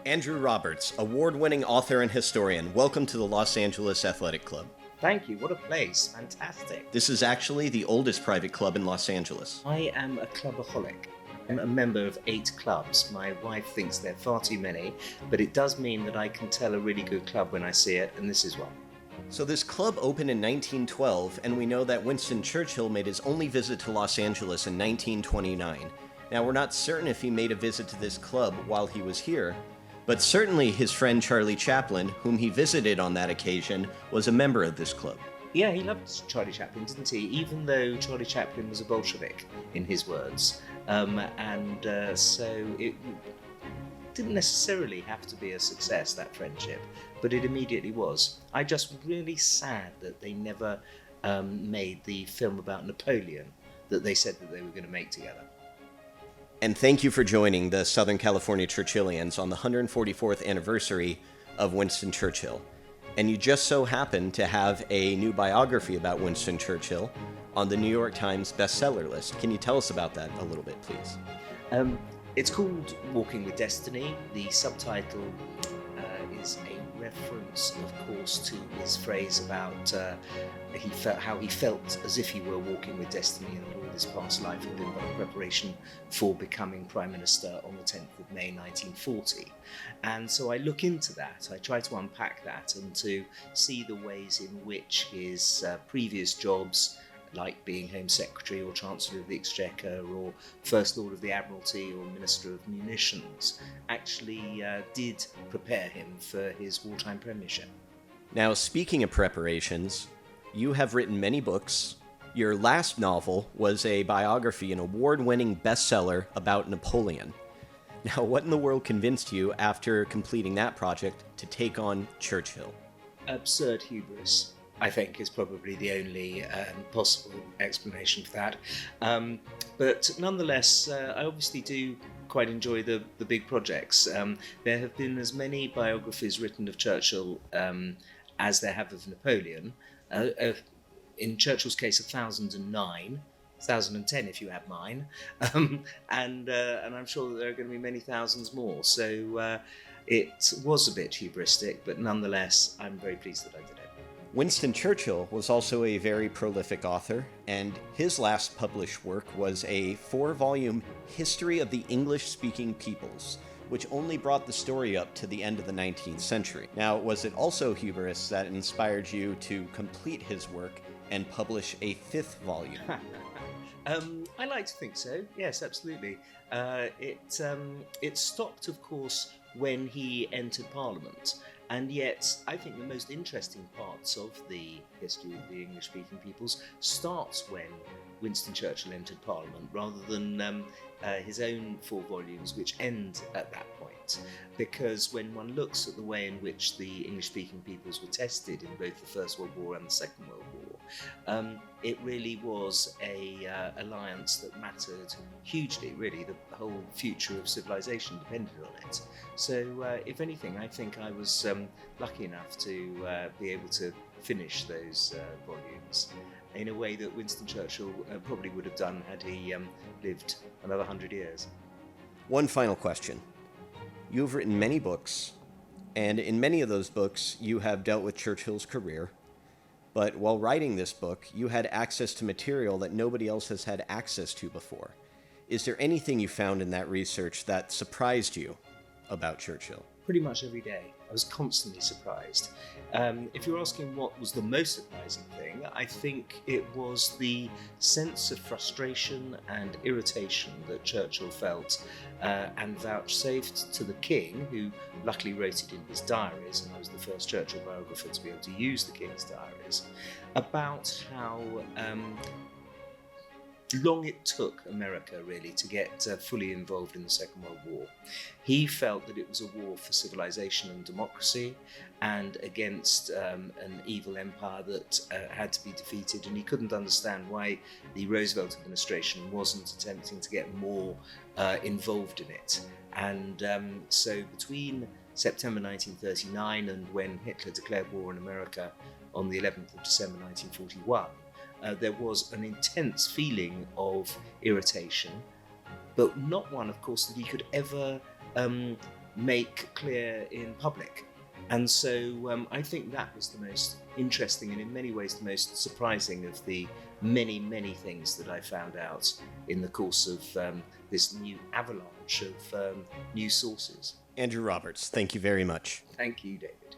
Andrew Roberts, award-winning author and historian, welcome to the Los Angeles Athletic Club. Thank you. What a place. Fantastic. This is actually the oldest private club in Los Angeles. I am a clubaholic. I'm a member of 8 clubs. My wife thinks they're far too many, but it does mean that I can tell a really good club when I see it, and this is one. So this club opened in 1912, and we know that Winston Churchill made his only visit to Los Angeles in 1929. Now, we're not certain if he made a visit to this club while he was here, but certainly his friend Charlie Chaplin, whom he visited on that occasion, was a member of this club. Yeah, he loved Charlie Chaplin, didn't he? Even though Charlie Chaplin was a Bolshevik, in his words. So it didn't necessarily have to be a success, that friendship, but it immediately was. I'm just really sad that they never made the film about Napoleon that they said that they were going to make together. And thank you for joining the Southern California Churchillians on the 144th anniversary of Winston Churchill. And you just so happen to have a new biography about Winston Churchill on the New York Times bestseller list. Can you tell us about that a little bit, please? It's called Walking with Destiny. The subtitle is a reference, of course, to his phrase about how he felt as if he were walking with destiny, and all his past life had been but a preparation for becoming Prime Minister on the 10th of May 1940. And so I look into that, I try to unpack that and to see the ways in which his previous jobs, like being Home Secretary or Chancellor of the Exchequer or First Lord of the Admiralty or Minister of Munitions, actually did prepare him for his wartime premiership. Now, speaking of preparations, you have written many books. Your last novel was a biography, an award-winning bestseller about Napoleon. Now, what in the world convinced you, after completing that project, to take on Churchill? Absurd hubris, I think, is probably the only possible explanation for that. But nonetheless, I obviously do quite enjoy the big projects. There have been as many biographies written of Churchill as there have of Napoleon. In Churchill's case, 1,009. 1,010 if you add mine, and I'm sure that there are going to be many thousands more. So it was a bit hubristic, but nonetheless, I'm very pleased that I did it. Winston Churchill was also a very prolific author, and his last published work was a 4-volume History of the English-Speaking Peoples, which only brought the story up to the end of the 19th century. Now, was it also hubris that inspired you to complete his work and publish a 5th volume? I like to think so. Yes, absolutely. It stopped, of course, when he entered Parliament. And yet, I think the most interesting parts of the history of the English-speaking peoples starts when Winston Churchill entered Parliament, rather than his own 4 volumes, which end at that point. Because when one looks at the way in which the English-speaking peoples were tested in both the First World War and the Second World War, it really was a alliance that mattered hugely. Really, the whole future of civilization depended on it. So, if anything, I think I was lucky enough to be able to finish those volumes in a way that Winston Churchill probably would have done had he lived another 100 years. One final question. You've written many books, and in many of those books you have dealt with Churchill's career, but while writing this book, you had access to material that nobody else has had access to before. Is there anything you found in that research that surprised you about Churchill? Pretty much every day. I was constantly surprised. If you're asking what was the most surprising thing, I think it was the sense of frustration and irritation that Churchill felt and vouchsafed to the King, who luckily wrote it in his diaries, and I was the first Churchill biographer to be able to use the King's diaries, about how long it took America really to get fully involved in the Second World War. He felt that it was a war for civilization and democracy, and against an evil empire that had to be defeated, and he couldn't understand why the Roosevelt administration wasn't attempting to get more involved in it. And so between September 1939 and when Hitler declared war on America on the 11th of December 1941, there was an intense feeling of irritation, but not one, of course, that he could ever make clear in public. And so I think that was the most interesting and in many ways the most surprising of the many, many things that I found out in the course of this new avalanche of new sources. Andrew Roberts, thank you very much. Thank you, David.